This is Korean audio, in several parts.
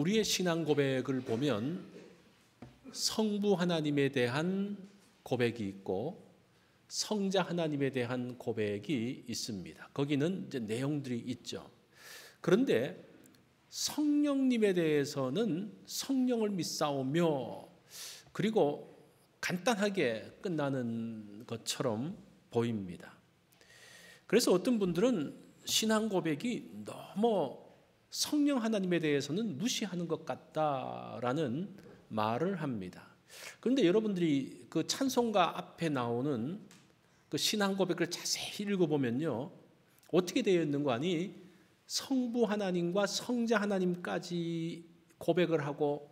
우리의 신앙 고백을 보면 성부 하나님에 대한 고백이 있고 성자 하나님에 대한 고백이 있습니다. 거기는 이제 내용들이 있죠. 그런데 성령님에 대해서는 성령을 믿사오며 그리고 간단하게 끝나는 것처럼 보입니다. 그래서 어떤 분들은 신앙 고백이 너무 성령 하나님에 대해서는 무시하는 것 같다라는 말을 합니다. 그런데 여러분들이 그 찬송가 앞에 나오는 그 신앙 고백을 자세히 읽어보면요, 어떻게 되어 있는 거 아니? 성부 하나님과 성자 하나님까지 고백을 하고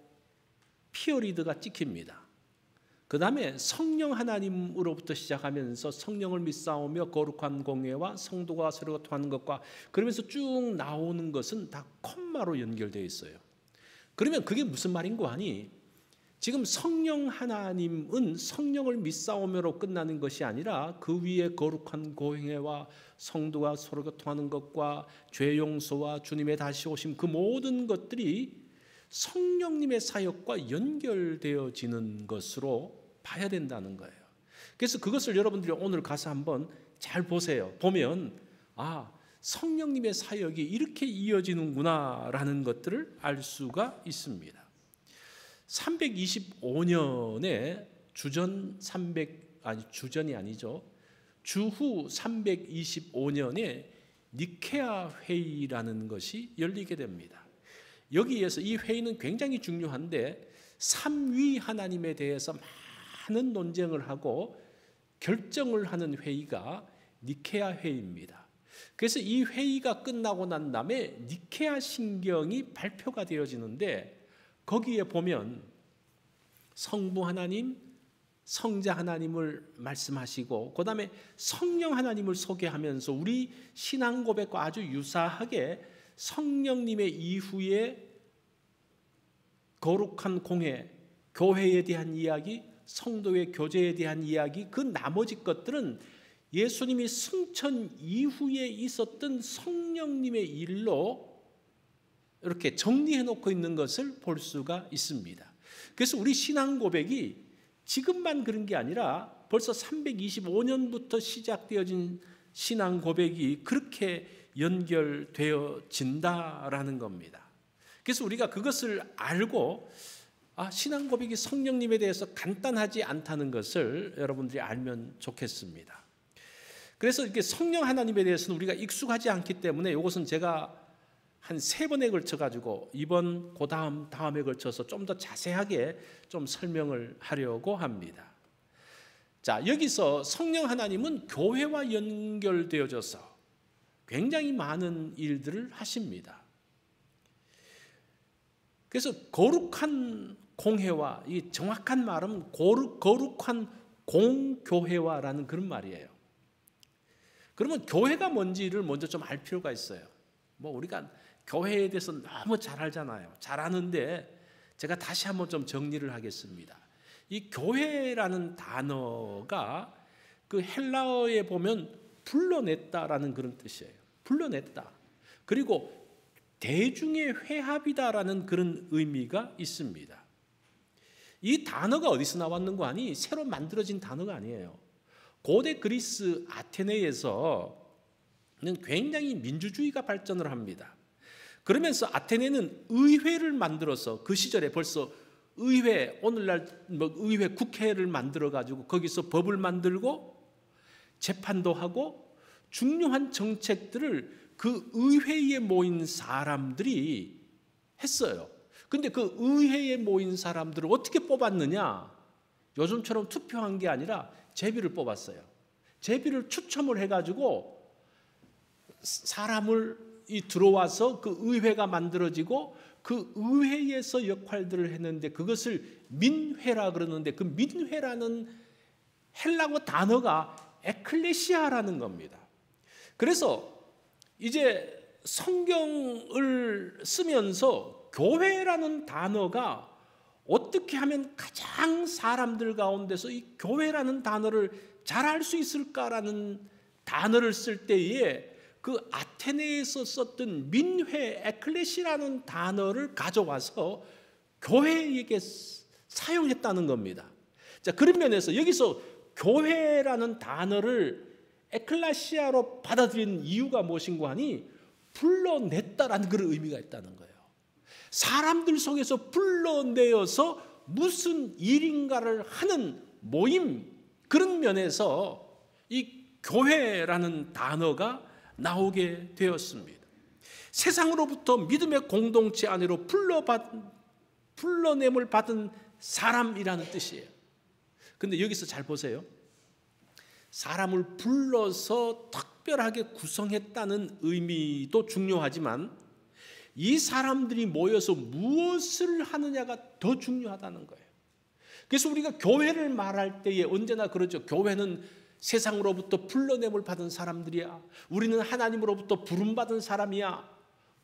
피어리드가 찍힙니다. 그 다음에 성령 하나님으로부터 시작하면서 성령을 믿사오며 거룩한 공회와 성도가 서로 통하는 것과 그러면서 쭉 나오는 것은 다 콤마로 연결되어 있어요. 그러면 그게 무슨 말인 거 아니? 지금 성령 하나님은 성령을 믿사오며로 끝나는 것이 아니라 그 위에 거룩한 공회와 성도가 서로 통하는 것과 죄 용서와 주님의 다시 오심 그 모든 것들이 성령님의 사역과 연결되어지는 것으로 봐야 된다는 거예요. 그래서 그것을 여러분들이 오늘 가서 한번 잘 보세요. 보면 성령님의 사역이 이렇게 이어지는구나라는 것들을 알 수가 있습니다. 325년에 주후 325년에 니케아 회의라는 것이 열리게 됩니다. 여기에서 이 회의는 굉장히 중요한데 삼위 하나님에 대해서 많은 논쟁을 하고 결정을 하는 회의가 니케아 회의입니다. 그래서 이 회의가 끝나고 난 다음에 니케아 신경이 발표가 되어지는데 거기에 보면 성부 하나님, 성자 하나님을 말씀하시고 그 다음에 성령 하나님을 소개하면서 우리 신앙 고백과 아주 유사하게 성령님의 이후에 거룩한 공회, 교회에 대한 이야기, 성도의 교제에 대한 이야기, 그 나머지 것들은 예수님이 승천 이후에 있었던 성령님의 일로 이렇게 정리해 놓고 있는 것을 볼 수가 있습니다. 그래서 우리 신앙 고백이 지금만 그런 게 아니라 벌써 325년부터 시작되어진 신앙 고백이 그렇게 연결되어진다라는 겁니다. 그래서 우리가 그것을 알고 신앙 고백이 성령님에 대해서 간단하지 않다는 것을 여러분들이 알면 좋겠습니다. 그래서 이렇게 성령 하나님에 대해서는 우리가 익숙하지 않기 때문에 이것은 제가 한 3번에 걸쳐 가지고 이번 그 다음에 걸쳐서 좀 더 자세하게 좀 설명을 하려고 합니다. 자, 여기서 성령 하나님은 교회와 연결되어져서 굉장히 많은 일들을 하십니다. 그래서 거룩한 공회와 이 정확한 말은 거룩한 공교회와라는 그런 말이에요. 그러면 교회가 뭔지를 먼저 좀 알 필요가 있어요. 우리가 교회에 대해서 너무 잘 알잖아요. 잘 아는데 제가 다시 한번 좀 정리를 하겠습니다. 이 교회라는 단어가 그 헬라어에 보면 불러냈다라는 그런 뜻이에요. 불러냈다. 그리고 대중의 회합이다라는 그런 의미가 있습니다. 이 단어가 어디서 나왔는 거 아니? 새로 만들어진 단어가 아니에요. 고대 그리스 아테네에서는 굉장히 민주주의가 발전을 합니다. 그러면서 아테네는 의회를 만들어서 그 시절에 벌써 의회, 오늘날 의회 국회를 만들어 가지고 거기서 법을 만들고 재판도 하고 중요한 정책들을 그 의회에 모인 사람들이 했어요. 근데 그 의회에 모인 사람들을 어떻게 뽑았느냐? 요즘처럼 투표한 게 아니라 제비를 뽑았어요. 제비를 추첨을 해가지고 사람을 들어와서 그 의회가 만들어지고 그 의회에서 역할들을 했는데 그것을 민회라 그러는데 그 민회라는 헬라어 단어가 에클레시아라는 겁니다. 그래서 이제 성경을 쓰면서 교회라는 단어가 어떻게 하면 가장 사람들 가운데서 이 교회라는 단어를 잘 알 수 있을까라는 단어를 쓸 때에 그 아테네에서 썼던 민회 에클레시라는 단어를 가져와서 교회에게 사용했다는 겁니다. 자, 그런 면에서 여기서 교회라는 단어를 에클레시아로 받아들인 이유가 무엇인고 하니 불러냈다라는 그런 의미가 있다는 거예요. 사람들 속에서 불러내어서 무슨 일인가를 하는 모임, 그런 면에서 이 교회라는 단어가 나오게 되었습니다. 세상으로부터 믿음의 공동체 안으로 불러냄을 받은 사람이라는 뜻이에요. 근데 여기서 잘 보세요. 사람을 불러서 특별하게 구성했다는 의미도 중요하지만 이 사람들이 모여서 무엇을 하느냐가 더 중요하다는 거예요. 그래서 우리가 교회를 말할 때에 언제나 그러죠. 교회는 세상으로부터 불러냄을 받은 사람들이야. 우리는 하나님으로부터 부름받은 사람이야.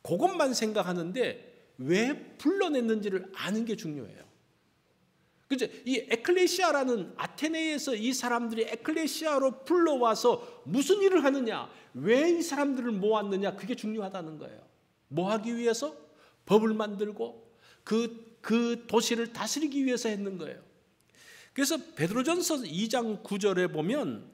그것만 생각하는데 왜 불러냈는지를 아는 게 중요해요. 그죠? 이 에클레시아라는 아테네에서 이 사람들이 에클레시아로 불러와서 무슨 일을 하느냐, 왜 이 사람들을 모았느냐, 그게 중요하다는 거예요. 뭐 하기 위해서? 법을 만들고 그 도시를 다스리기 위해서 했는 거예요. 그래서 베드로전서 2장 9절에 보면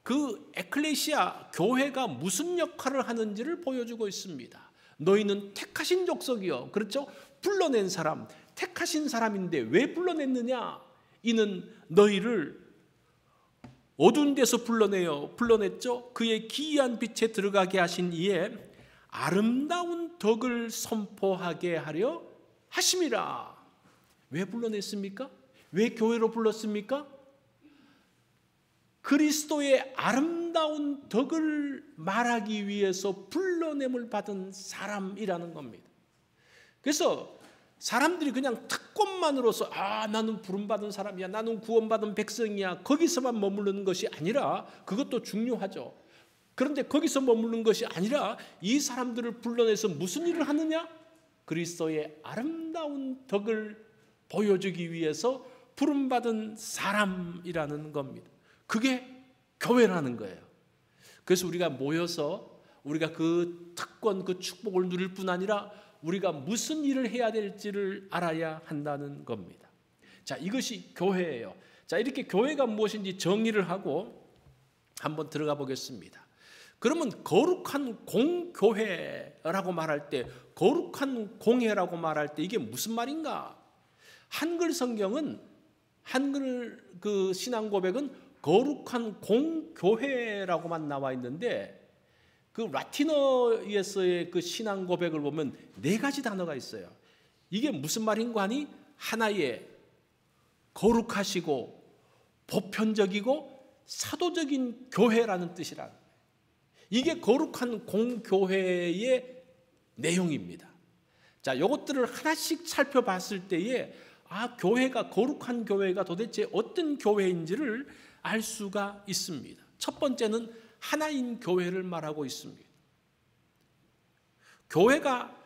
그 에클레시아 교회가 무슨 역할을 하는지를 보여주고 있습니다. 너희는 택하신 족속이요. 그렇죠? 불러낸 사람, 택하신 사람인데 왜 불러냈느냐? 이는 너희를 어두운 데서 불러냈죠. 그의 기이한 빛에 들어가게 하신 이에 아름다운 덕을 선포하게 하려 하심이라. 왜 불러냈습니까? 왜 교회로 불렀습니까? 그리스도의 아름다운 덕을 말하기 위해서 불러냄을 받은 사람이라는 겁니다. 그래서 사람들이 그냥 특권만으로서 나는 부름받은 사람이야, 나는 구원받은 백성이야, 거기서만 머무르는 것이 아니라, 그것도 중요하죠. 그런데 거기서 머무르는 것이 아니라 이 사람들을 불러내서 무슨 일을 하느냐? 그리스도의 아름다운 덕을 보여주기 위해서 부름받은 사람이라는 겁니다. 그게 교회라는 거예요. 그래서 우리가 모여서 우리가 그 특권, 그 축복을 누릴 뿐 아니라 우리가 무슨 일을 해야 될지를 알아야 한다는 겁니다. 자, 이것이 교회예요. 자, 이렇게 교회가 무엇인지 정의를 하고 한번 들어가 보겠습니다. 그러면 거룩한 공교회라고 말할 때, 거룩한 공회라고 말할 때 이게 무슨 말인가? 한글 성경은, 한글 그 신앙 고백은 거룩한 공교회라고만 나와 있는데, 그 라틴어에서의 그 신앙 고백을 보면 4가지 단어가 있어요. 이게 무슨 말인가 하니 하나의 거룩하시고 보편적이고 사도적인 교회라는 뜻이라. 이게 거룩한 공교회의 내용입니다. 자, 이것들을 하나씩 살펴봤을 때에 교회가, 거룩한 교회가 도대체 어떤 교회인지를 알 수가 있습니다. 첫 번째는 하나인 교회를 말하고 있습니다. 교회가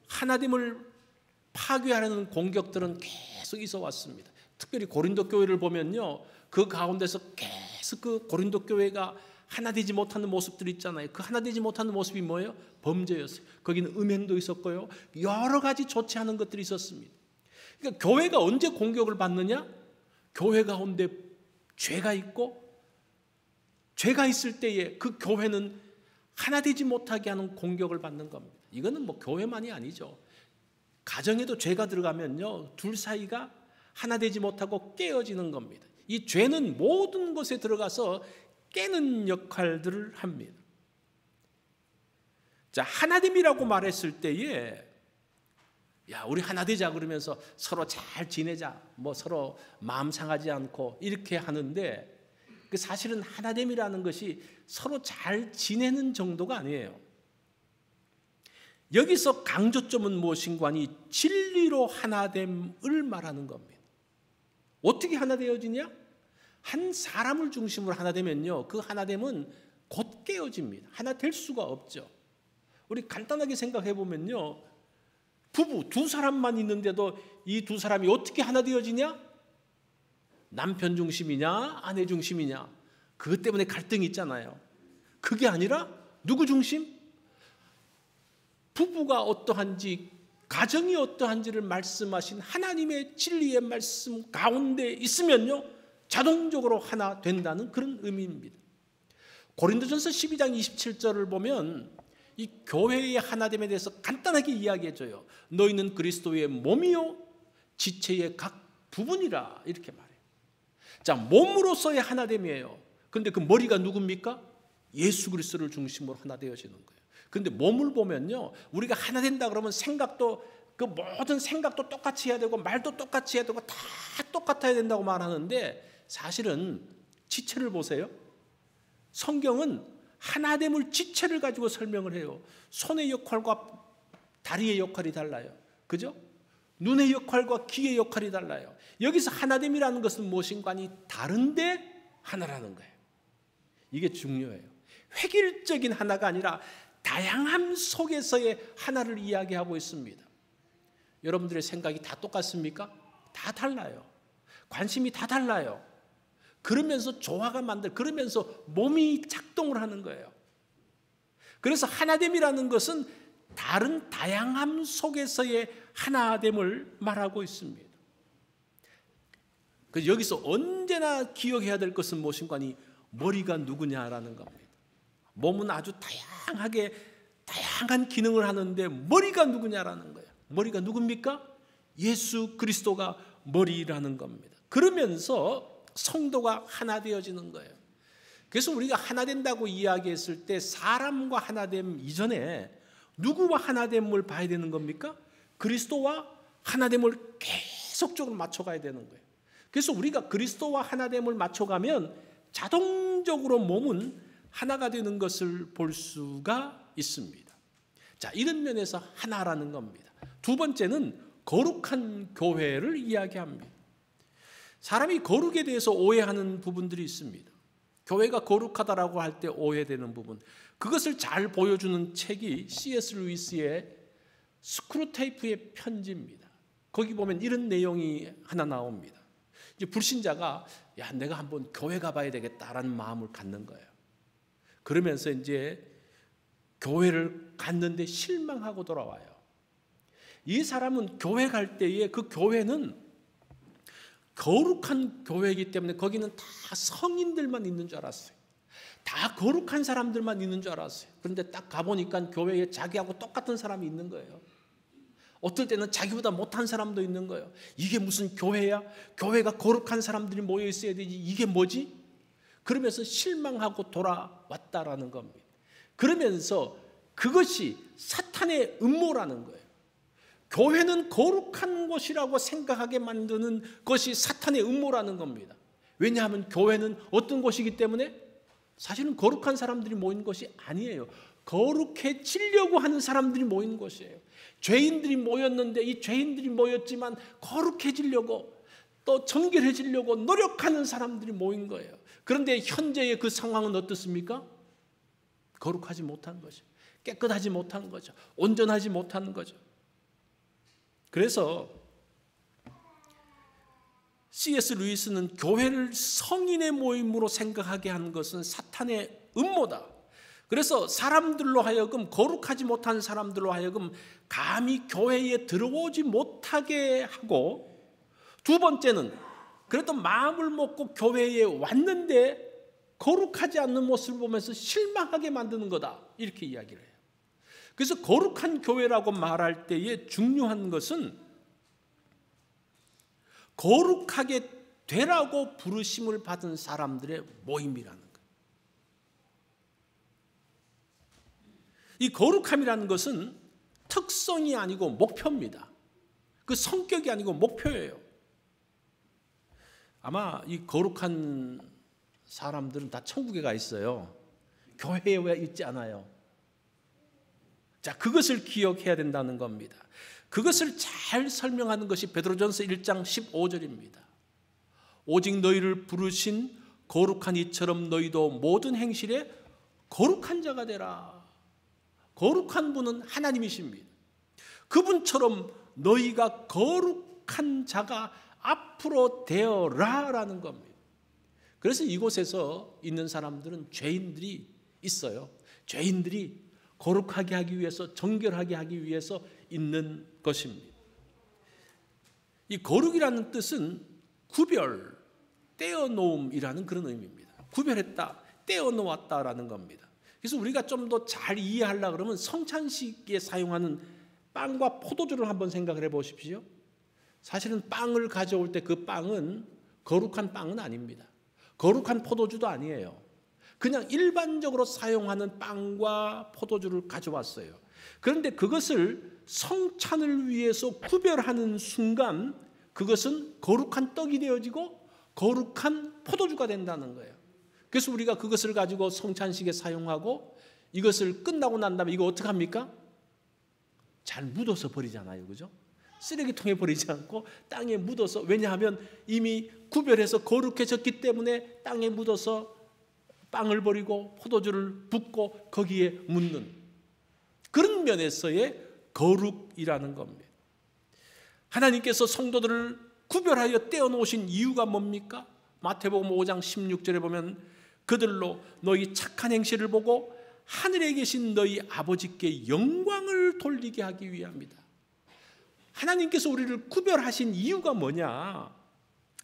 하나님을 파괴하려는 공격들은 계속 있어 왔습니다. 특별히 고린도 교회를 보면요, 그 가운데서 계속 그 고린도 교회가 하나 되지 못하는 모습들이 있잖아요. 그 하나 되지 못하는 모습이 뭐예요? 범죄였어요. 거기는 음행도 있었고요, 여러 가지 좋지 않은 것들이 있었습니다. 그러니까 교회가 언제 공격을 받느냐? 교회 가운데 죄가 있고, 죄가 있을 때에 그 교회는 하나 되지 못하게 하는 공격을 받는 겁니다. 이거는 뭐 교회만이 아니죠. 가정에도 죄가 들어가면요, 둘 사이가 하나 되지 못하고 깨어지는 겁니다. 이 죄는 모든 것에 들어가서 깨는 역할들을 합니다. 자, 하나됨이라고 말했을 때에 우리 하나 되자 그러면서 서로 잘 지내자, 뭐 서로 마음 상하지 않고 이렇게 하는데, 그 사실은 하나됨이라는 것이 서로 잘 지내는 정도가 아니에요. 여기서 강조점은 무엇인가 하니 진리로 하나됨을 말하는 겁니다. 어떻게 하나 되어지냐? 한 사람을 중심으로 하나 되면요, 그 하나됨은 곧 깨어집니다. 하나 될 수가 없죠. 우리 간단하게 생각해 보면요, 부부 2사람만 있는데도 이 2사람이 어떻게 하나 되어지냐? 남편 중심이냐, 아내 중심이냐, 그것 때문에 갈등이 있잖아요. 그게 아니라 누구 중심? 부부가 어떠한지, 가정이 어떠한지를 말씀하신 하나님의 진리의 말씀 가운데 있으면요, 자동적으로 하나 된다는 그런 의미입니다. 고린도전서 12장 27절을 보면 이 교회의 하나됨에 대해서 간단하게 이야기해줘요. 너희는 그리스도의 몸이요 지체의 각 부분이라, 이렇게 말해요. 자, 몸으로서의 하나됨이에요. 그런데 그 머리가 누굽니까? 예수 그리스도를 중심으로 하나 되어지는 거예요. 그런데 몸을 보면요, 우리가 하나 된다 그러면 생각도, 그 모든 생각도 똑같이 해야 되고 말도 똑같이 해야 되고 다 똑같아야 된다고 말하는데, 사실은 지체를 보세요. 성경은 하나됨을 지체를 가지고 설명을 해요. 손의 역할과 다리의 역할이 달라요. 그죠? 눈의 역할과 귀의 역할이 달라요. 여기서 하나됨이라는 것은 무엇인가 하니 다른데 하나라는 거예요. 이게 중요해요. 획일적인 하나가 아니라 다양함 속에서의 하나를 이야기하고 있습니다. 여러분들의 생각이 다 똑같습니까? 다 달라요. 관심이 다 달라요. 그러면서 조화가 그러면서 몸이 작동을 하는 거예요. 그래서 하나됨이라는 것은 다른 다양함 속에서의 하나됨을 말하고 있습니다. 그래서 여기서 언제나 기억해야 될 것은 무엇인가 하니 머리가 누구냐라는 겁니다. 몸은 아주 다양한 기능을 하는데 머리가 누구냐라는 거예요. 머리가 누굽니까? 예수 그리스도가 머리라는 겁니다. 그러면서 성도가 하나 되어지는 거예요. 그래서 우리가 하나 된다고 이야기했을 때 사람과 하나됨 이전에 누구와 하나됨을 봐야 되는 겁니까? 그리스도와 하나됨을 계속적으로 맞춰가야 되는 거예요. 그래서 우리가 그리스도와 하나됨을 맞춰가면 자동적으로 몸은 하나가 되는 것을 볼 수가 있습니다. 자, 이런 면에서 하나라는 겁니다. 두 번째는 거룩한 교회를 이야기합니다. 사람이 거룩에 대해서 오해하는 부분들이 있습니다. 교회가 거룩하다라고 할 때 오해되는 부분, 그것을 잘 보여주는 책이 C.S. 루이스의 스크루테이프의 편지입니다. 거기 보면 이런 내용이 하나 나옵니다. 이제 불신자가 내가 한번 교회 가봐야 되겠다라는 마음을 갖는 거예요. 그러면서 이제 교회를 갔는데 실망하고 돌아와요. 이 사람은 교회 갈 때에 그 교회는 거룩한 교회이기 때문에 거기는 다 성인들만 있는 줄 알았어요. 다 거룩한 사람들만 있는 줄 알았어요. 그런데 딱 가보니까 교회에 자기하고 똑같은 사람이 있는 거예요. 어떨 때는 자기보다 못한 사람도 있는 거예요. 이게 무슨 교회야? 교회가 거룩한 사람들이 모여 있어야 되지. 이게 뭐지? 그러면서 실망하고 돌아왔다라는 겁니다. 그러면서 그것이 사탄의 음모라는 거예요. 교회는 거룩한 곳이라고 생각하게 만드는 것이 사탄의 음모라는 겁니다. 왜냐하면 교회는 어떤 곳이기 때문에 사실은 거룩한 사람들이 모인 것이 아니에요. 거룩해지려고 하는 사람들이 모인 곳이에요. 죄인들이 모였는데 이 죄인들이 모였지만 거룩해지려고 또 정결해지려고 노력하는 사람들이 모인 거예요. 그런데 현재의 그 상황은 어떻습니까? 거룩하지 못한 거죠. 깨끗하지 못한 거죠. 온전하지 못한 거죠. 그래서 C.S. 루이스는 교회를 성인의 모임으로 생각하게 한 것은 사탄의 음모다. 그래서 사람들로 하여금 거룩하지 못한 사람들로 하여금 감히 교회에 들어오지 못하게 하고, 두 번째는 그래도 마음을 먹고 교회에 왔는데 거룩하지 않는 모습을 보면서 실망하게 만드는 거다, 이렇게 이야기를 해요. 그래서 거룩한 교회라고 말할 때에 중요한 것은 거룩하게 되라고 부르심을 받은 사람들의 모임이라는 거예요. 이 거룩함이라는 것은 특성이 아니고 목표입니다. 그 성격이 아니고 목표예요. 아마 이 거룩한 사람들은 다 천국에 가 있어요. 교회에 왜 있지 않아요? 자, 그것을 기억해야 된다는 겁니다. 그것을 잘 설명하는 것이 베드로전서 1장 15절입니다. 오직 너희를 부르신 거룩한 이처럼 너희도 모든 행실에 거룩한 자가 되라. 거룩한 분은 하나님이십니다. 그분처럼 너희가 거룩한 자가 앞으로 되어라라는 겁니다. 그래서 이곳에서 있는 사람들은 죄인들이 있어요. 죄인들이 거룩하게 하기 위해서, 정결하게 하기 위해서 있는 것입니다. 이 거룩이라는 뜻은 구별, 떼어놓음이라는 그런 의미입니다. 구별했다, 떼어놓았다라는 겁니다. 그래서 우리가 좀 더 잘 이해하려고 그러면 성찬식에 사용하는 빵과 포도주를 한번 생각을 해보십시오. 사실은 빵을 가져올 때 그 빵은 거룩한 빵은 아닙니다. 거룩한 포도주도 아니에요. 그냥 일반적으로 사용하는 빵과 포도주를 가져왔어요. 그런데 그것을 성찬을 위해서 구별하는 순간 그것은 거룩한 떡이 되어지고 거룩한 포도주가 된다는 거예요. 그래서 우리가 그것을 가지고 성찬식에 사용하고 이것을 끝나고 난 다음에 이거 어떻게 합니까? 잘 묻어서 버리잖아요. 그죠? 쓰레기통에 버리지 않고 땅에 묻어서, 왜냐하면 이미 구별해서 거룩해졌기 때문에 땅에 묻어서 빵을 버리고 포도주를 붓고 거기에 묻는 그런 면에서의 거룩이라는 겁니다. 하나님께서 성도들을 구별하여 떼어놓으신 이유가 뭡니까? 마태복음 5장 16절에 보면 그들로 너희 착한 행실을 보고 하늘에 계신 너희 아버지께 영광을 돌리게 하기 위함이다. 하나님께서 우리를 구별하신 이유가 뭐냐?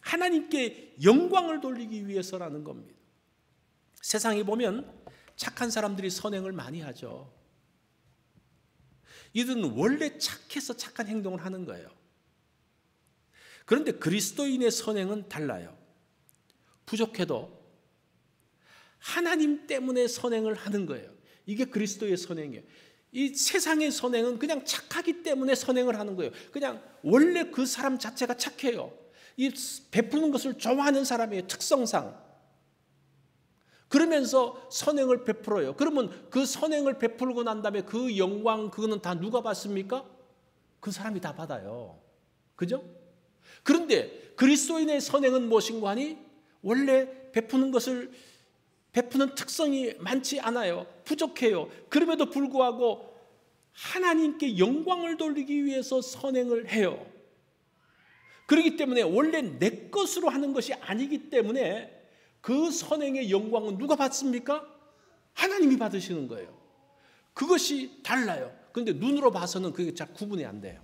하나님께 영광을 돌리기 위해서라는 겁니다. 세상에 보면 착한 사람들이 선행을 많이 하죠. 이들은 원래 착해서 착한 행동을 하는 거예요. 그런데 그리스도인의 선행은 달라요. 부족해도 하나님 때문에 선행을 하는 거예요. 이게 그리스도의 선행이에요. 이 세상의 선행은 그냥 착하기 때문에 선행을 하는 거예요. 그냥 원래 그 사람 자체가 착해요. 이 베푸는 것을 좋아하는 사람이에요. 특성상. 그러면서 선행을 베풀어요. 그러면 그 선행을 베풀고 난 다음에 그 영광, 그거는 다 누가 받습니까? 그 사람이 다 받아요. 그죠? 그런데 그리스도인의 선행은 무엇인가 하니 원래 베푸는 특성이 많지 않아요. 부족해요. 그럼에도 불구하고 하나님께 영광을 돌리기 위해서 선행을 해요. 그렇기 때문에 원래 내 것으로 하는 것이 아니기 때문에 그 선행의 영광은 누가 받습니까? 하나님이 받으시는 거예요. 그것이 달라요. 그런데 눈으로 봐서는 그게 잘 구분이 안 돼요.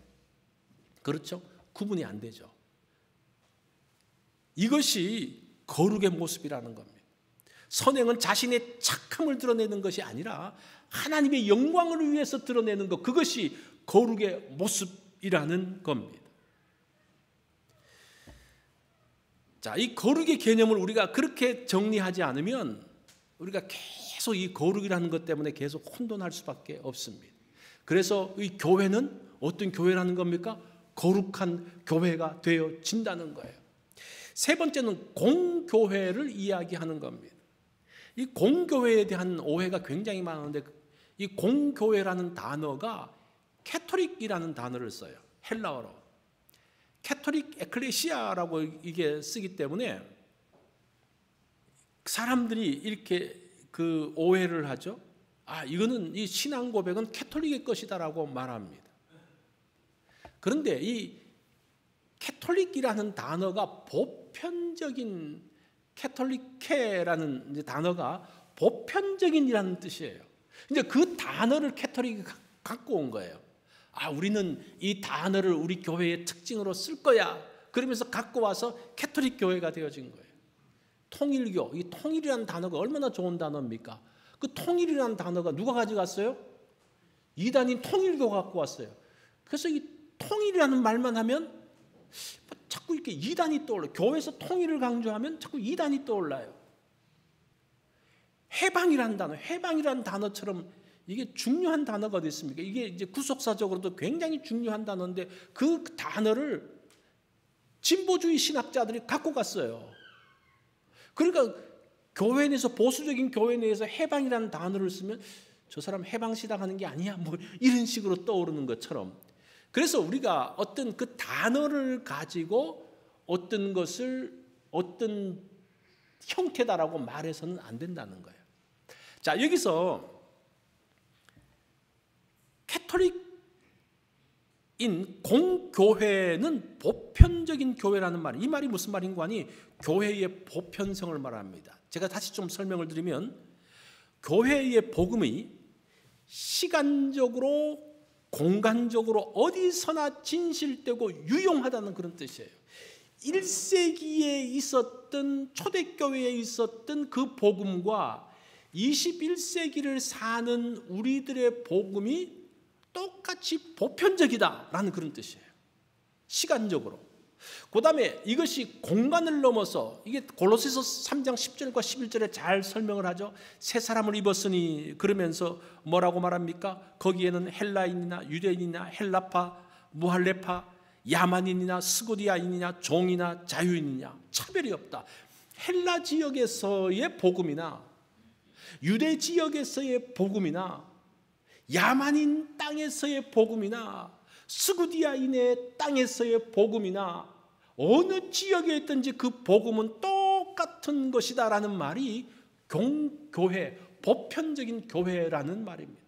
그렇죠? 구분이 안 되죠. 이것이 거룩의 모습이라는 겁니다. 선행은 자신의 착함을 드러내는 것이 아니라 하나님의 영광을 위해서 드러내는 것, 그것이 거룩의 모습이라는 겁니다. 자, 이 거룩의 개념을 우리가 그렇게 정리하지 않으면 우리가 계속 이 거룩이라는 것 때문에 계속 혼돈할 수밖에 없습니다. 그래서 이 교회는 어떤 교회라는 겁니까? 거룩한 교회가 되어진다는 거예요. 세 번째는 공교회를 이야기하는 겁니다. 이 공교회에 대한 오해가 굉장히 많은데 이 공교회라는 단어가 캐토릭이라는 단어를 써요. 헬라어로. 캐토릭 에클레시아라고 이게 쓰기 때문에 사람들이 이렇게 그 오해를 하죠. 아, 이거는 이 신앙 고백은 캐톨릭의 것이다라고 말합니다. 그런데 이 캐톨릭이라는 단어가 보편적인 캐톨릭케라는 단어가 보편적인이라는 뜻이에요. 이제 그 단어를 캐톨릭이 갖고 온 거예요. 아, 우리는 이 단어를 우리 교회의 특징으로 쓸 거야. 그러면서 갖고 와서 캐톨릭 교회가 되어진 거예요. 통일교, 이 통일이라는 단어가 얼마나 좋은 단어입니까? 그 통일이라는 단어가 누가 가져갔어요? 이단인 통일교가 갖고 왔어요. 그래서 이 통일이라는 말만 하면 자꾸 이렇게 이단이 떠올라요. 교회에서 통일을 강조하면 자꾸 이단이 떠올라요. 해방이라는 단어, 해방이라는 단어처럼 이게 중요한 단어가 어디 있습니까? 이게 이제 구속사적으로도 굉장히 중요한 단어인데 그 단어를 진보주의 신학자들이 갖고 갔어요. 그러니까 교회 내에서, 보수적인 교회 내에서 해방이라는 단어를 쓰면 저 사람 해방시당 하는 게 아니야, 뭐 이런 식으로 떠오르는 것처럼. 그래서 우리가 어떤 그 단어를 가지고 어떤 것을 어떤 형태다라고 말해서는 안 된다는 거예요. 자, 여기서 캐톨릭인 공교회는 보편적인 교회라는 말, 이 말이 무슨 말인가 하니 교회의 보편성을 말합니다. 제가 다시 좀 설명을 드리면 교회의 복음이 시간적으로 공간적으로 어디서나 진실되고 유용하다는 그런 뜻이에요. 1세기에 있었던 초대교회에 있었던 그 복음과 21세기를 사는 우리들의 복음이 똑같이 보편적이다라는 그런 뜻이에요. 시간적으로. 그 다음에 이것이 공간을 넘어서, 이게 골로새서 3장 10절과 11절에 잘 설명을 하죠. 새 사람을 입었으니, 그러면서 뭐라고 말합니까? 거기에는 헬라인이나 유대인이나 헬라파, 무할레파, 야만인이나 스고디아인이냐 종이나 자유인이냐 차별이 없다. 헬라 지역에서의 복음이나 유대 지역에서의 복음이나 야만인 땅에서의 복음이나 스고디아인의 땅에서의 복음이나 어느 지역에 있든지 그 복음은 똑같은 것이다라는 말이 교회, 보편적인 교회라는 말입니다.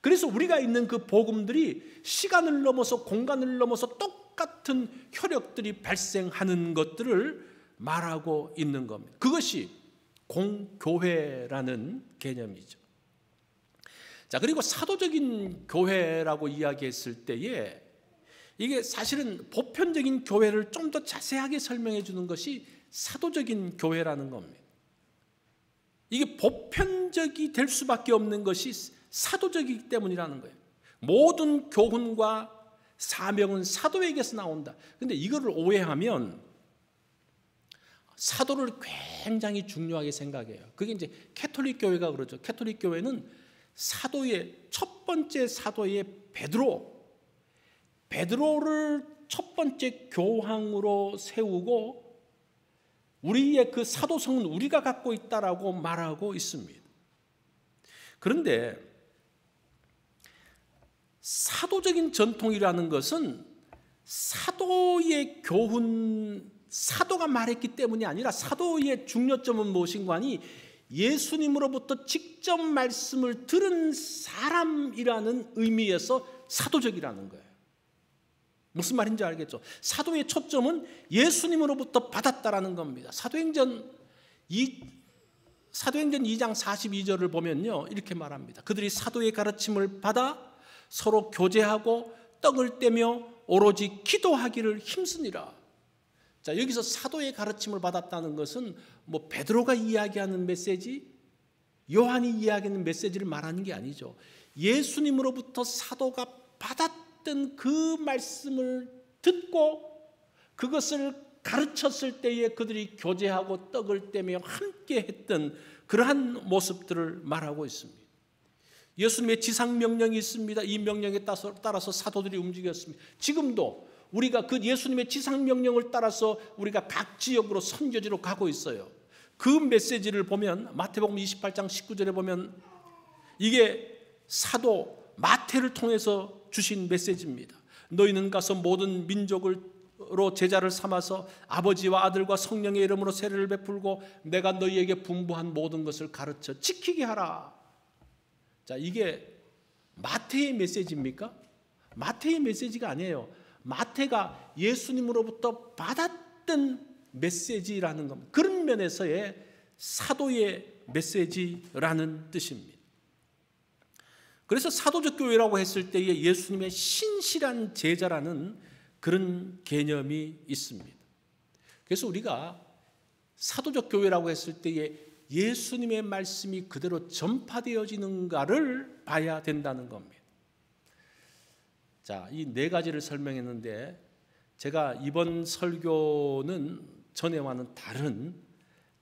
그래서 우리가 있는 그 복음들이 시간을 넘어서 공간을 넘어서 똑같은 효력들이 발생하는 것들을 말하고 있는 겁니다. 그것이 공교회라는 개념이죠. 자, 그리고 사도적인 교회라고 이야기했을 때에 이게 사실은 보편적인 교회를 좀 더 자세하게 설명해 주는 것이 사도적인 교회라는 겁니다. 이게 보편적이 될 수밖에 없는 것이 사도적이기 때문이라는 거예요. 모든 교훈과 사명은 사도에게서 나온다. 그런데 이거를 오해하면 사도를 굉장히 중요하게 생각해요. 그게 이제 캐톨릭 교회가 그러죠. 캐톨릭 교회는 사도의 첫 번째 사도의 베드로를 첫 번째 교황으로 세우고 우리의 그 사도성은 우리가 갖고 있다라고 말하고 있습니다. 그런데 사도적인 전통이라는 것은 사도의 교훈, 사도가 말했기 때문이 아니라 사도의 중요점은 무엇인가 하니 예수님으로부터 직접 말씀을 들은 사람이라는 의미에서 사도적이라는 거예요. 무슨 말인지 알겠죠? 사도의 초점은 예수님으로부터 받았다라는 겁니다. 사도행전 2장 42절을 보면요, 이렇게 말합니다. 그들이 사도의 가르침을 받아 서로 교제하고 떡을 떼며 오로지 기도하기를 힘쓰니라. 자, 여기서 사도의 가르침을 받았다는 것은 뭐 베드로가 이야기하는 메시지, 요한이 이야기하는 메시지를 말하는 게 아니죠. 예수님으로부터 사도가 받았던 그 말씀을 듣고 그것을 가르쳤을 때에 그들이 교제하고 떡을 떼며 함께 했던 그러한 모습들을 말하고 있습니다. 예수님의 지상명령이 있습니다. 이 명령에 따라서 사도들이 움직였습니다. 지금도 우리가 그 예수님의 지상명령을 따라서 우리가 각 지역으로 선교지로 가고 있어요. 그 메시지를 보면 마태복음 28장 19절에 보면 이게 사도 마태를 통해서 주신 메시지입니다. 너희는 가서 모든 민족으로 제자를 삼아서 아버지와 아들과 성령의 이름으로 세례를 베풀고 내가 너희에게 분부한 모든 것을 가르쳐 지키게 하라. 자, 이게 마태의 메시지입니까? 마태의 메시지가 아니에요. 마태가 예수님으로부터 받았던 메시지라는 겁니다. 그런 면에서의 사도의 메시지라는 뜻입니다. 그래서 사도적 교회라고 했을 때에 예수님의 신실한 제자라는 그런 개념이 있습니다. 그래서 우리가 사도적 교회라고 했을 때에 예수님의 말씀이 그대로 전파되어지는가를 봐야 된다는 겁니다. 자, 이 네 가지를 설명했는데 제가 이번 설교는 전에와는 다른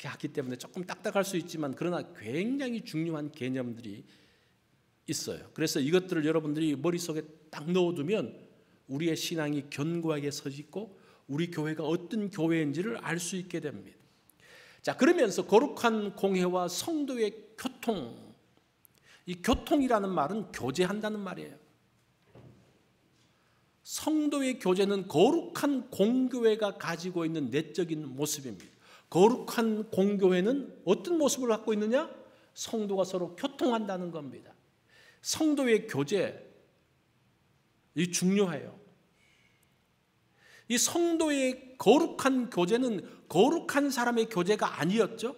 하기 때문에 조금 딱딱할 수 있지만 그러나 굉장히 중요한 개념들이 있어요. 그래서 이것들을 여러분들이 머릿속에 딱 넣어두면 우리의 신앙이 견고하게 서짓고 우리 교회가 어떤 교회인지를 알 수 있게 됩니다. 자, 그러면서 거룩한 공회와 성도의 교통, 이 교통이라는 말은 교제한다는 말이에요. 성도의 교제는 거룩한 공교회가 가지고 있는 내적인 모습입니다. 거룩한 공교회는 어떤 모습을 갖고 있느냐? 성도가 서로 교통한다는 겁니다. 성도의 교제, 이 중요해요. 이 성도의 거룩한 교제는 거룩한 사람의 교제가 아니었죠.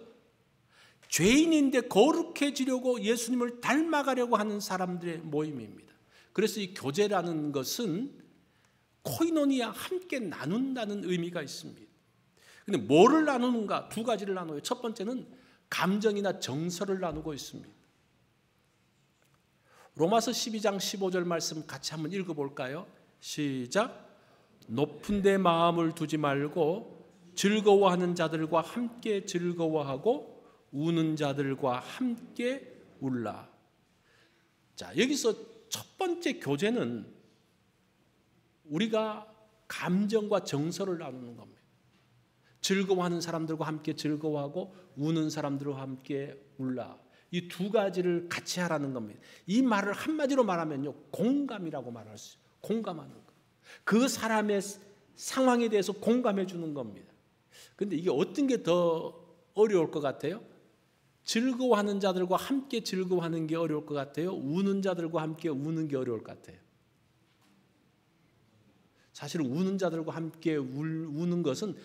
죄인인데 거룩해지려고 예수님을 닮아가려고 하는 사람들의 모임입니다. 그래서 이 교제라는 것은 코이노니아, 함께 나눈다는 의미가 있습니다. 근데 뭐를 나누는가? 두 가지를 나눠요. 첫 번째는 감정이나 정서를 나누고 있습니다. 로마서 12장 15절 말씀 같이 한번 읽어볼까요? 시작. 높은 데 마음을 두지 말고 즐거워하는 자들과 함께 즐거워하고 우는 자들과 함께 울라. 자, 여기서 첫 번째 교제는 우리가 감정과 정서를 나누는 겁니다. 즐거워하는 사람들과 함께 즐거워하고 우는 사람들과 함께 울라. 이 두 가지를 같이 하라는 겁니다. 이 말을 한마디로 말하면요, 공감이라고 말할 수 있어요. 공감하는 거. 그 사람의 상황에 대해서 공감해 주는 겁니다. 그런데 이게 어떤 게 더 어려울 것 같아요? 즐거워하는 자들과 함께 즐거워하는 게 어려울 것 같아요? 우는 자들과 함께 우는 게 어려울 것 같아요? 사실은 우는 자들과 함께 우는 것은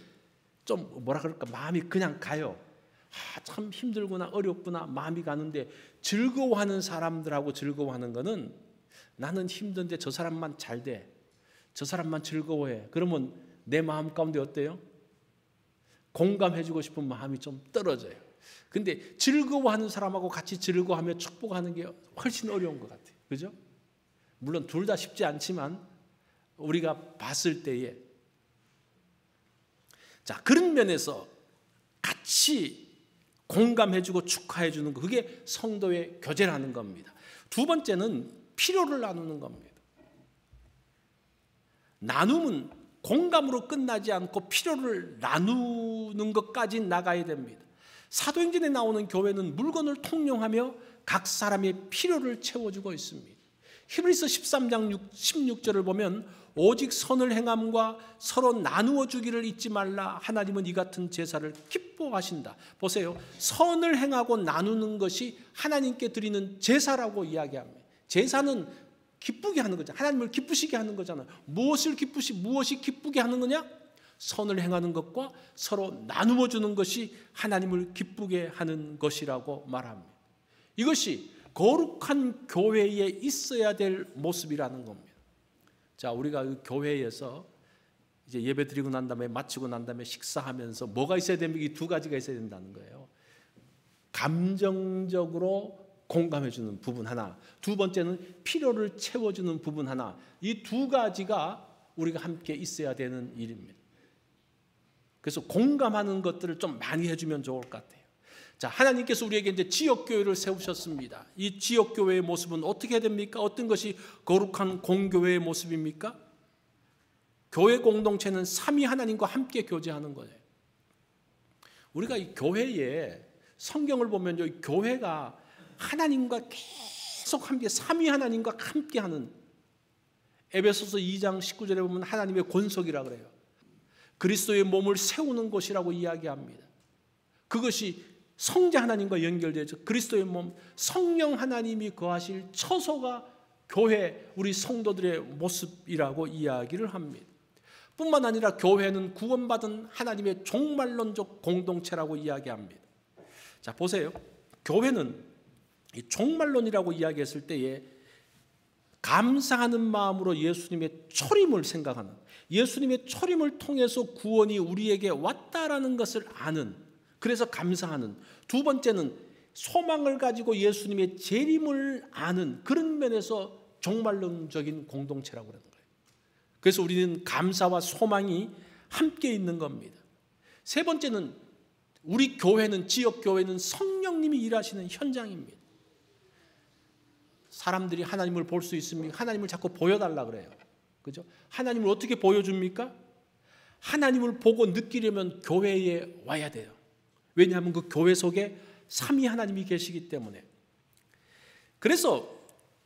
좀 뭐라 그럴까, 마음이 그냥 가요. 참 힘들구나, 어렵구나, 마음이 가는데, 즐거워하는 사람들하고 즐거워하는 거는 나는 힘든데 저 사람만 잘 돼, 저 사람만 즐거워해. 그러면 내 마음 가운데 어때요? 공감해주고 싶은 마음이 좀 떨어져요. 근데 즐거워하는 사람하고 같이 즐거워하며 축복하는 게 훨씬 어려운 것 같아요. 그죠? 물론 둘 다 쉽지 않지만 우리가 봤을 때에, 자, 그런 면에서 같이 공감해주고 축하해주는 거, 그게 성도의 교제라는 겁니다. 두 번째는 필요를 나누는 겁니다. 나눔은 공감으로 끝나지 않고 필요를 나누는 것까지 나가야 됩니다. 사도행전에 나오는 교회는 물건을 통용하며 각 사람의 필요를 채워주고 있습니다. 히브리서 13장 16절을 보면 오직 선을 행함과 서로 나누어 주기를 잊지 말라. 하나님은 이 같은 제사를 기뻐하신다. 보세요. 선을 행하고 나누는 것이 하나님께 드리는 제사라고 이야기합니다. 제사는 기쁘게 하는 거잖아요. 하나님을 기쁘시게 하는 거잖아요. 무엇이 기쁘게 하는 거냐? 선을 행하는 것과 서로 나누어 주는 것이 하나님을 기쁘게 하는 것이라고 말합니다. 이것이 거룩한 교회에 있어야 될 모습이라는 겁니다. 자, 우리가 교회에서 이제 예배 드리고 난 다음에, 마치고 난 다음에 식사하면서 뭐가 있어야 됩니까? 이 두 가지가 있어야 된다는 거예요. 감정적으로 공감해 주는 부분 하나, 두 번째는 필요를 채워주는 부분 하나, 이 두 가지가 우리가 함께 있어야 되는 일입니다. 그래서 공감하는 것들을 좀 많이 해주면 좋을 것 같아요. 자, 하나님께서 우리에게 이제 지역교회를 세우셨습니다. 이 지역교회의 모습은 어떻게 됩니까? 어떤 것이 거룩한 공교회의 모습입니까? 교회 공동체는 삼위 하나님과 함께 교제하는 거예요. 우리가 이 교회에 성경을 보면 이 교회가 하나님과 계속 함께, 삼위 하나님과 함께하는, 에베소서 2장 19절에 보면 하나님의 권속이라 그래요. 그리스도의 몸을 세우는 곳이라고 이야기합니다. 그것이 성자 하나님과 연결되죠. 그리스도의 몸, 성령 하나님이 거하실 처소가 교회, 우리 성도들의 모습이라고 이야기를 합니다. 뿐만 아니라 교회는 구원받은 하나님의 종말론적 공동체라고 이야기합니다. 자, 보세요. 교회는 이 종말론이라고 이야기했을 때에 감사하는 마음으로 예수님의 초림을 생각하는, 예수님의 초림을 통해서 구원이 우리에게 왔다라는 것을 아는, 그래서 감사하는, 두 번째는 소망을 가지고 예수님의 재림을 아는, 그런 면에서 종말론적인 공동체라고 하는 거예요. 그래서 우리는 감사와 소망이 함께 있는 겁니다. 세 번째는 우리 교회는, 지역교회는 성령님이 일하시는 현장입니다. 사람들이 하나님을 볼 수 있습니까? 하나님을 자꾸 보여달라 그래요. 그죠? 하나님을 어떻게 보여줍니까? 하나님을 보고 느끼려면 교회에 와야 돼요. 왜냐하면 그 교회 속에 삼위 하나님이 계시기 때문에. 그래서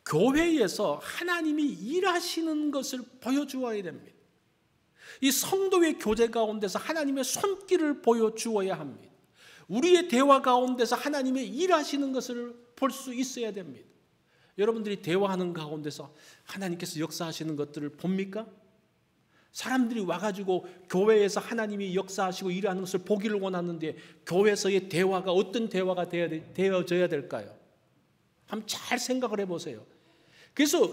교회에서 하나님이 일하시는 것을 보여주어야 됩니다. 이 성도의 교제 가운데서 하나님의 손길을 보여주어야 합니다. 우리의 대화 가운데서 하나님의 일하시는 것을 볼 수 있어야 됩니다. 여러분들이 대화하는 가운데서 하나님께서 역사하시는 것들을 봅니까? 사람들이 와가지고 교회에서 하나님이 역사하시고 일하는 것을 보기를 원하는데 교회에서의 대화가 어떤 대화가 되어져야 될까요? 한번 잘 생각을 해보세요. 그래서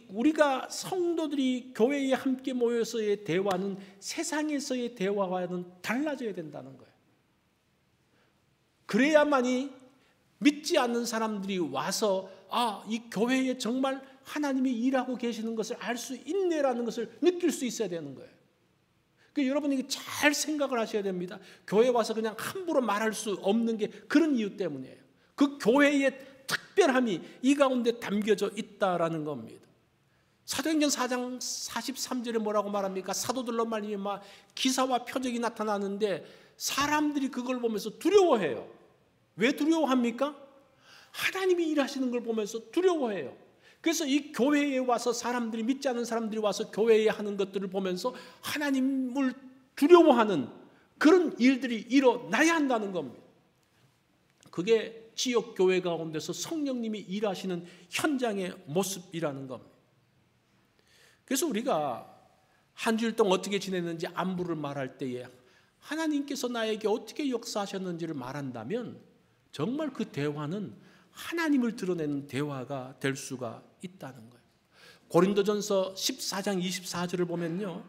우리가 성도들이 교회에 함께 모여서의 대화는 세상에서의 대화와는 달라져야 된다는 거예요. 그래야만이 믿지 않는 사람들이 와서 이 교회에 정말 하나님이 일하고 계시는 것을 알 수 있네라는 것을 느낄 수 있어야 되는 거예요. 그러니까 여러분이 잘 생각을 하셔야 됩니다. 교회 와서 그냥 함부로 말할 수 없는 게 그런 이유 때문이에요. 그 교회의 특별함이 이 가운데 담겨져 있다라는 겁니다. 사도행전 4장 43절에 뭐라고 말합니까? 사도들로 말미암아 기사와 표적이 나타나는데 사람들이 그걸 보면서 두려워해요. 왜 두려워합니까? 하나님이 일하시는 걸 보면서 두려워해요. 그래서 이 교회에 와서 사람들이, 믿지 않는 사람들이 와서 교회에 하는 것들을 보면서 하나님을 두려워하는 그런 일들이 일어나야 한다는 겁니다. 그게 지역 교회 가운데서 성령님이 일하시는 현장의 모습이라는 겁니다. 그래서 우리가 한 주일 동안 어떻게 지냈는지 안부를 말할 때에 하나님께서 나에게 어떻게 역사하셨는지를 말한다면 정말 그 대화는 하나님을 드러내는 대화가 될 수가 있다는 거예요. 고린도전서 14장 24절을 보면요,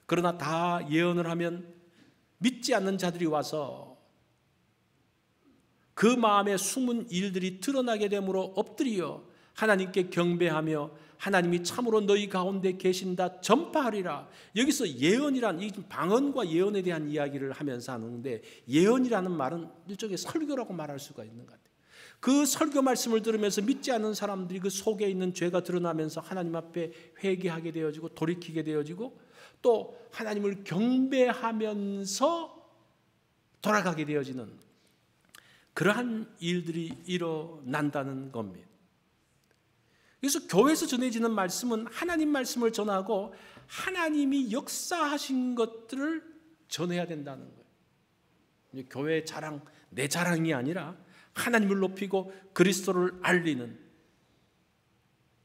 그러나 다 예언을 하면 믿지 않는 자들이 와서 그 마음에 숨은 일들이 드러나게 되므로 엎드려 하나님께 경배하며 하나님이 참으로 너희 가운데 계신다 전파하리라. 여기서 예언이란, 이 방언과 예언에 대한 이야기를 하면서 하는데, 예언이라는 말은 일종의 설교라고 말할 수가 있는 것 같아요. 그 설교 말씀을 들으면서 믿지 않는 사람들이 그 속에 있는 죄가 드러나면서 하나님 앞에 회개하게 되어지고 돌이키게 되어지고 또 하나님을 경배하면서 돌아가게 되어지는 그러한 일들이 일어난다는 겁니다. 그래서 교회에서 전해지는 말씀은 하나님 말씀을 전하고 하나님이 역사하신 것들을 전해야 된다는 거예요. 교회의 자랑, 내 자랑이 아니라 하나님을 높이고 그리스도를 알리는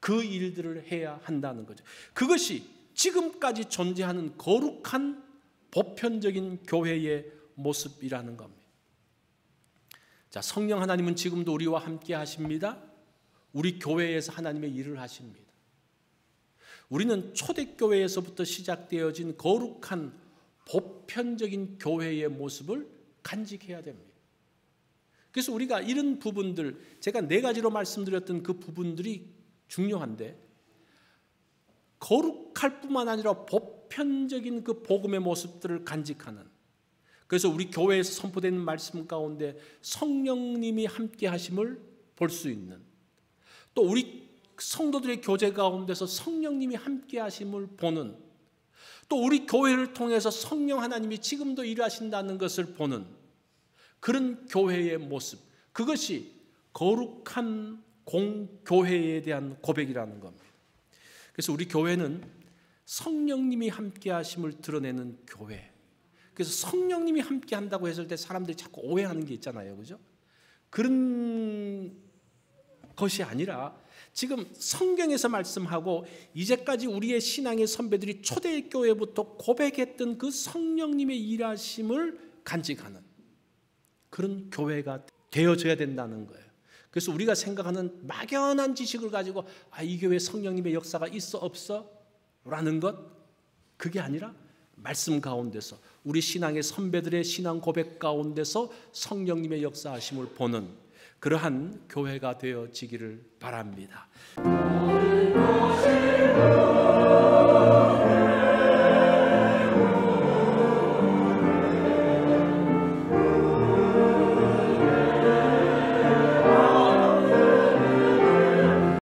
그 일들을 해야 한다는 거죠. 그것이 지금까지 존재하는 거룩한 보편적인 교회의 모습이라는 겁니다. 자, 성령 하나님은 지금도 우리와 함께 하십니다. 우리 교회에서 하나님의 일을 하십니다. 우리는 초대교회에서부터 시작되어진 거룩한 보편적인 교회의 모습을 간직해야 됩니다. 그래서 우리가 이런 부분들, 제가 4가지로 말씀드렸던 그 부분들이 중요한데, 거룩할 뿐만 아니라 보편적인 그 복음의 모습들을 간직하는, 그래서 우리 교회에서 선포되는 말씀 가운데 성령님이 함께 하심을 볼 수 있는, 또 우리 성도들의 교제 가운데서 성령님이 함께 하심을 보는, 또 우리 교회를 통해서 성령 하나님이 지금도 일하신다는 것을 보는 그런 교회의 모습, 그것이 거룩한 공교회에 대한 고백이라는 겁니다. 그래서 우리 교회는 성령님이 함께 하심을 드러내는 교회. 그래서 성령님이 함께 한다고 했을 때 사람들이 자꾸 오해하는 게 있잖아요. 그죠? 그런 것이 아니라 지금 성경에서 말씀하고 이제까지 우리의 신앙의 선배들이 초대교회부터 고백했던 그 성령님의 일하심을 간직하는 그런 교회가 되어져야 된다는 거예요. 그래서 우리가 생각하는 막연한 지식을 가지고 이 교회에 성령님의 역사가 있어 없어? 라는 것, 그게 아니라 말씀 가운데서 우리 신앙의 선배들의 신앙 고백 가운데서 성령님의 역사하심을 보는 그러한 교회가 되어지기를 바랍니다.